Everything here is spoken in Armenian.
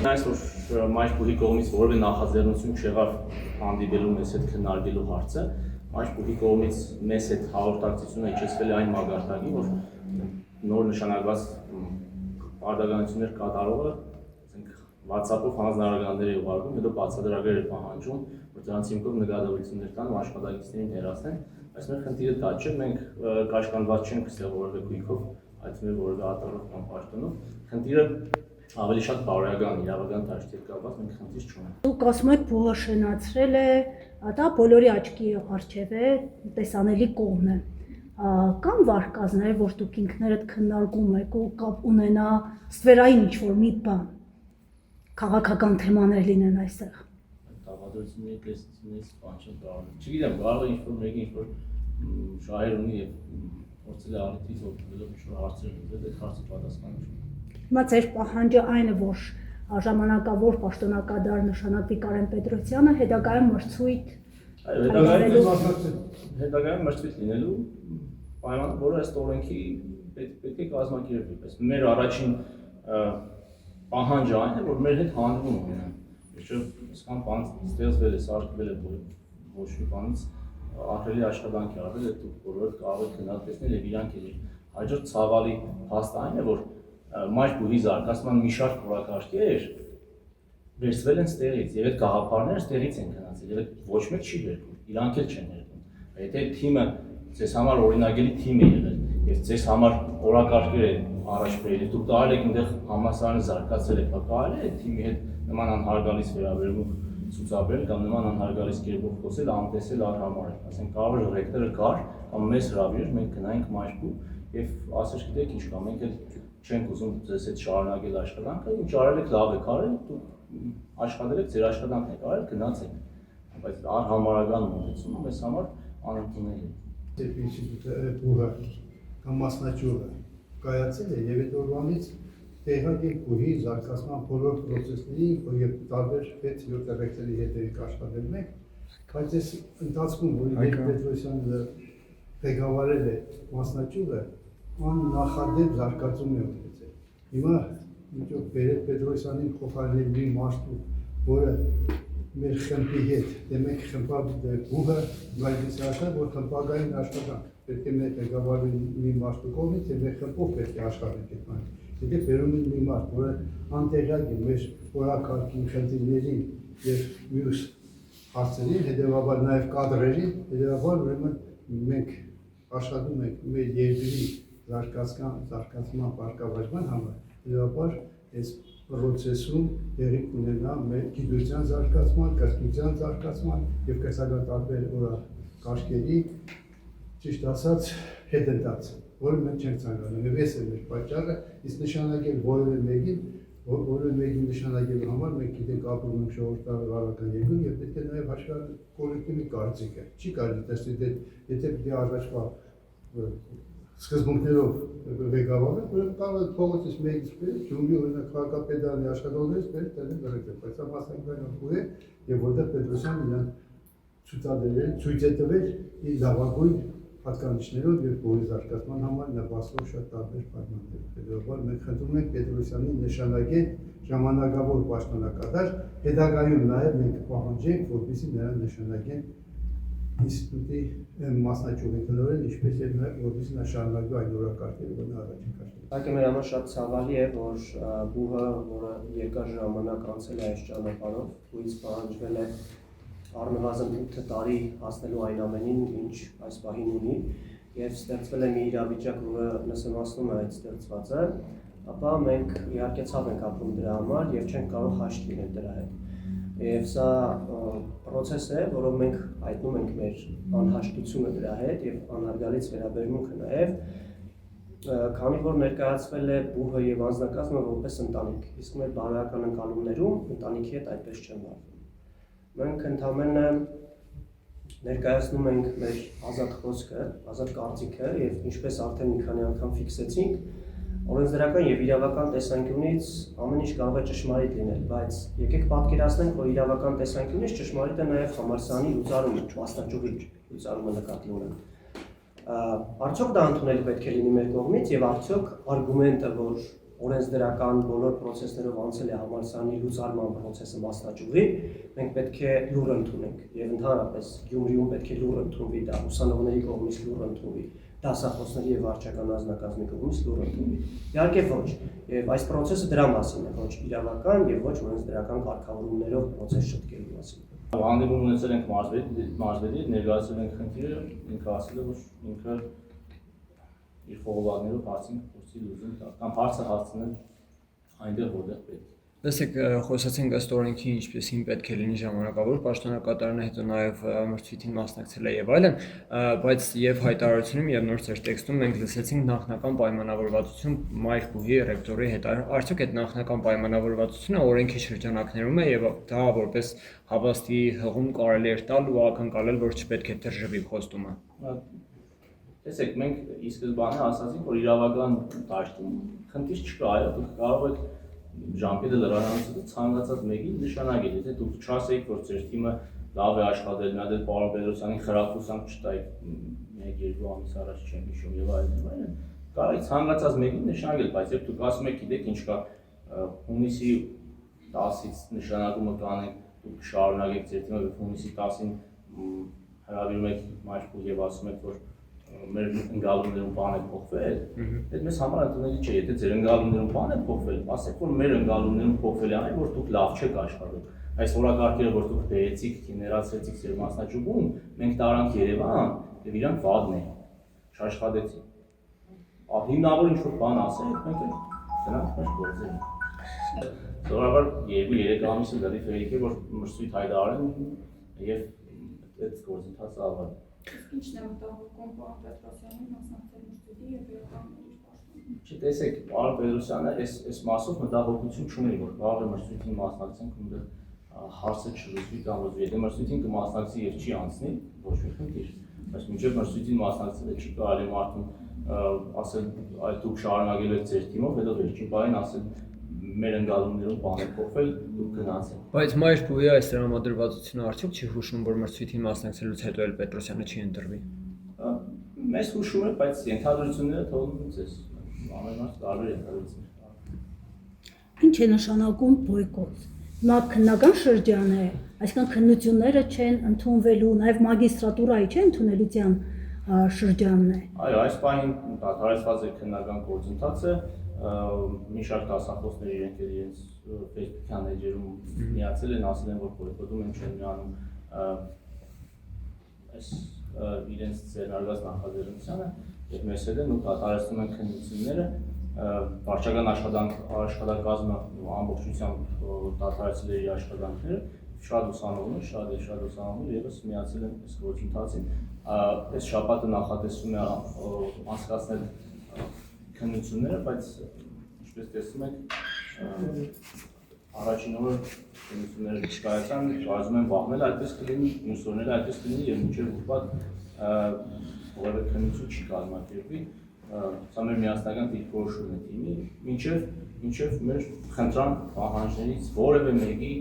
Այսօր Մայրբուհի կողմից որևէ նախաձեռնություն չեղավ հանդիպելու մեզ հետ քննարկելու հարցը, Մայրբուհի կողմից մեզ հետ հաղորդակցությունը իջեցվել է այն մագարտակի, որ նոր նշանակված արդագանություններ կատարողը WhatsApp-ով հանձնարարականներ է ուղարկում, հետո բացատրագրեր է պահանջում, որ դրանց հիմքով նկատողություններ տան ու աշխատակիցներին հեռացնեն, բայց մեր խնդիրը դա չէ, մենք կաշկանդված չենք ստեղ որևէ գույքով, այդպես որևէ ատառով կամ պաշտոնով, խնդիրը ավելի շատ բարոյական, իրավական դաշտի հետ կապված մենք խնդիր չունենք։ Դուք ասում եք փողը շենացրել է, դա բոլորի աչքի առջև է, տեսանելի կողմ է։ Կան վարկածներ, որ դուք ինքներդ քննարկում եք ու կապ ունենա ստվերային ինչ-որ մի բան, քաղաքական թեմաներ լինեն այստեղ։ Դավադրությունների տեսությունից բան չեմ կարող։ Չգիտեմ, կարող է ինչ-որ մեկը ինչ-որ շահեր ունի եւ փորձել է արիթից օգտվելով ինչ-որ հարցեր լուծել, այդ հարցը պատասխան չունի։ Հիմա ձեր պահանջը այն է, որ ժամանակավոր պաշտոնակատար նշանակվի Կարեն Պետրոսյանը, հետագայում մրցույթ հետագայում մրցույթ լինելու պայմանը, որը ըստ օրենքի պետք է կազմակերպվի, բայց մեր առաջին պահանջը այն է, որ մեր հետ հանդիպում ունենան։ Վերջը այսքան բան ստեղծվել է, սարքվել է ոչ մի բանից ահռելի աշխատանք է արվել, այդ բոլորը կարող եք գնալ տեսնել եւ իրանք էլ հաջորդ ցավալի փաստը այն է, որ Մայրբուհի զարգացման մի շարք օրակարգեր վերցվել են ստեղից եւ այդ գաղափարները ստեղից են գնացել եւ այդ ոչ մեկ չի վերքում, իրանք էլ չեն վերքում։ Եթե թիմը ձեզ համար օրինագելի թիմ է եղել եւ ձեզ համար օրակարգեր է առաջ բերել, դուք տարել եք այնտեղ համասարանը զարգացել եք, կարելի է այդ թիմի հետ նման անհարգալից վերաբերմունք ցուցաբերել կամ նման անհարգալից կերպով խոսել, անտեսել, արհամարել։ Ասենք կարող է ռեկտորը գար կամ մեզ հրավիրեր, մենք գնայինք Մայրբուհ եւ ասեր գիտեք ինչ կա, մենք էլ չենք ուզում ձեզ հետ շարունակել աշխատանքը, ինչ արել եք լավ եք արել, դուք աշխատել եք, ձեր աշխատանքն եք արել, գնացեք։ Բայց արհամարական մոտեցումը մեզ համար անընդունելի է։ Այդ ինստիտուտը բուհը կամ մասնաճյուղը կայացել է եւ այդ օրվանից տեղակ է բուհի զարգացման բոլոր process-ների եւ տարբեր 6-7 ռեկտորի հետ եք աշխատել մենք, բայց այս ընթացքում, որ Պետրոսյանը ղեկավարել է մասնաճյուղը, աննախադեպ զարգացում է ունեցել։ Հիմա ինչու Պետրոսյանին փոխարինել մի մարդու, որը մեր խմբի հետ, դե մենք խմբավ բուհը, բայց ասած, որ խմբագային աշխատանք պետք է մեր ղեկավարի մի մարդու կողմից եւ մեր խմբով պետք է աշխատենք այդ բանը։ Եթե բերում են մի մարդ, որը անտեղյակ է մեր օրակարգի խնդիրներին եւ մյուս հարցերին, հետեւաբար նաեւ կադրերին, հետեւաբար ուրեմն մենք աշխատում ենք մեր երկրի զարգացման բարգավաճման համար, հետեւաբար այս process-ում տեղի կունենա մեր գիտության զարգացման, կրթության զարգացման եւ կրթական տարբեր օրակարգերի ճիշտ ասած հետընթաց, որը մենք չենք ցանկանում եւ այս է մեր պատճառը, իսկ նշանակել որևէ մեկին նշանակելու համար մենք գիտենք ապրում ենք ժողովրդավարական երկրում եւ պետք է նաեւ հաշվի կոլեկտիվի կարծիքը։ Չի կարելի տեսնել, եթե պիտի առաջվա սկզբունքներով ղեկավարը, որ կարող է փողոցից մեկից բերել, ջունգլի օրինակ քաղաքապետարանի աշխատողներից բերել տանել դրել, բայց դա մասնակցական բուհ է եւ որտեղ Պետրոսյանը իրան ցույց է տվել իր լավագույն հատկանիշներով եւ բուհի զարգացման համար նպաստող շատ տարբեր պայմաններով։ Հետեւաբար մենք խնդրում ենք Պետրոսյանին նշանակել ժամանակավոր պաշտոնակատար, հետագայում նաեւ մենք պահանջենք, որպեսզի նրան նշանակեն ինստիտուտի մասնաճյուղի տնօրեն, ինչպես եւ նաեւ որպեսզի նա շարունակի այն օրակարգերը, որ նա առաջին քաշել։ Իհարկե մեր համար շատ ցավալի է, որ բուհը, որը երկար ժամանակ անցել է այս ճանապարհով, բուհից պահանջվել է առնվազն 8 տարի հասնելու այն ամենին, ինչ այս պահին ունի, եւ ստեղծվել է մի իրավիճակ, որը նսեմացնում է այդ ստեղծվածը, ապա մենք իհարկե ցավ ենք ապրում դրա համար եւ չենք կարող հաշտ լինել դրա հետ։ Եվ սա process է, որով մենք հայտնում ենք մեր անհաշտությունը դրա հետ եւ անհարգալից վերաբերմունքը նաեւ, քանի որ ներկայացվել է բուհը եւ անձնակազմը որպես ընտանիք, իսկ մեր բարոյական ընկալումներում ընտանիքի հետ այդպես չեն վարվում։ Մենք ընդհանրապես ներկայացնում ենք մեր ազատ խոսքը, ազատ կարծիքը եւ ինչպես արդեն մի քանի անգամ ֆիքսեցինք, օրենսդրական եւ իրավական տեսանկյունից ամեն ինչ կարող է ճշմարիտ լինել, բայց եկեք պատկերացնենք, որ իրավական տեսանկյունից ճշմարիտ է նաեւ համալսարանի լուծարումը, մասնաճյուղի լուծարումը նկատի ունենք։ Արդյոք դա ընդունելի պետք է լինի մեր կողմից եւ արդյոք արգումենտը, որ օրենսդրական բոլոր process-ներով անցել է համալսարանի լուծարման process-ը մասնաճյուղի, մենք պետք է լուր ընդունենք եւ ընդհանրապես Գյումրիում պետք է լուր ընդունվի դա ուսանողների կողմից լուր ընդունվի, դասախոսների եւ վարչական անձնակազմի կողմից լուր ընդունվի։ Իհարկե ոչ, եւ այս process-ը դրա մասին է, ոչ իրավական եւ ոչ օրենսդրական կարգավորումներով process շտկելու մասին։ Հանդիպում ունեցել ենք մարզվետի, ներկայացրել ենք խնդիրը, ինքը ասել է, որ ինքը իր խողովակներով հարցին փորձի լուծում տալ, կամ հարցը հասցնել այնտեղ, որտեղ պետք է։ Տեսեք, խոսացինք ըստ օրենքի ինչպեսին պետք է լինի ժամանակավոր, պաշտոնակատարանը հետո նաև մրցույթին մասնակցել է եւ այլն, բայց եւ հայտարարությունում եւ նոր ծեր տեքստում մենք լսեցինք նախնական պայմանավորվածություն մայրբուհի ռեկտորի հետ։ Արդյոք այդ նախնական պայմանավորվածությունը օրենքի շրջանակներում է եւ դա որպես հավաստի հղում կարելի է տալ ու ակնկալել, որ չպետք է դրժվի խոստումը։ Տեսեք, մենք ի սկզբանե ասացինք, որ իրավական դաշտում խնդիր չկա, այո, դուք կարող եք ժամկետը լրացնելուց ցանկացած մեկին նշանակել, եթե դուք չասեիք, որ ձեր թիմը լավ է աշխատել, նա դեռ պարոն Պետրոսյանին խրախուսանք չտայիք 1-2 ամիս առաջ չեմ հիշում եւ այլն, կարող եք ցանկացած մեկին նշանակել, բայց երբ դուք ասում եք, գիտեք ինչ կա, հունիսի 10-ից նշանակումը կանենք, դուք շարունակեք ձեր թիմը հունիսի 10-ին հրավիրում եք մայրբուհ եւ ասում եք, որ մեր ընկալումներում բան է փոխվել, այդ մեզ համար ընդունելի չէ, եթե ձեր ընկալումներում բան է փոխվել, ասեք, որ մեր ընկալումներում փոխվել է այն, որ դուք լավ չեք աշխատել։ Այս օրակարգերը, որ դուք բերեցիք, գեներացրեցիք ձեր մասնաճյուղում, մենք տարանք Երևան եւ իրանք վաղն էին, չաշխատեցին։ Հիմնավոր ինչ-որ բան ասեք, մենք գնանք մեր գործերին։ Սովորաբար 2-3 ամիսը դեռ ֆեյք է, որ մրցույթ հայտարարեն եւ այդ գործընթացը ավարտվի։ Ինչն է մտահոգում պարոն Պետրոսյանին մասնակցել մրցույթի եւ վերականգնել իր պաշտոնը։ Չտեսեք, պարոն Պետրոսյանը այս մասով մտահոգություն չունի, որ կարող է մրցույթին մասնակցենք ու հարցը չլուծվի կամ լուծվի։ Եթե մրցույթին կմասնակցի եւ չի անցնի, ոչ մի խնդիր։ Բայց մինչեւ մրցույթին մասնակցելը չի կարելի մարդուն ասել, այ դուք շարունակել եք ձեր թիմով, հետո վերջին բանին ասել մեր ընկալումներում բան է փոխվել, դուք գնացեք։ Բայց մայրբուհի այս տրամադրվածությունը արդյոք չի հուշում, որ մրցույթին մասնակցելուց հետո էլ Պետրոսյանը չի ընտրվի։ Մեզ հուշում է, բայց ենթադրությունները թողնում ձեզ։ Ամեն մարդ տարբեր ենթադրություններ։ Ինչ է նշանակում բոյկոտ։ Նա քննական շրջան է, այսինքն քննությունները չեն ընդունվելու, նաև մագիստրատուրայի չէ ընդունելության շրջանն է։ Այո, այս պահին դադարեցված է քննական գործընթացը, մի շարք դասախոսներ իրենք իրենց Facebook-յան էջերում միացել են, ասել են, որ բոյկոտում են չեն միանում այս իրենց ձեռնարկած նախաձեռնությանը եւ մեզ հետ են ու դադարեցնում են քննությունները, վարչական աշխատակազմը ամբողջությամբ դադարեցել է իր աշխատանքները, շատ ուսանողներ եւս միացել են այս գործընթացին, այս շաբաթը նախատեսվում է անցկացնել քննությունները, բայց ինչպես տեսնում եք, առաջին օրը քննությունները չկայացան, կարծում եմ վաղն էլ այդպես կլինի, մյուս օրն էլ այդպես կլինի եւ մինչեւ ուրբաթ որևէ քննություն չի կազմակերպվի, սա մեր միասնական դիրքորոշումն է թիմի, մինչեւ մեր խնդրան պահանջներից որևէ մեկի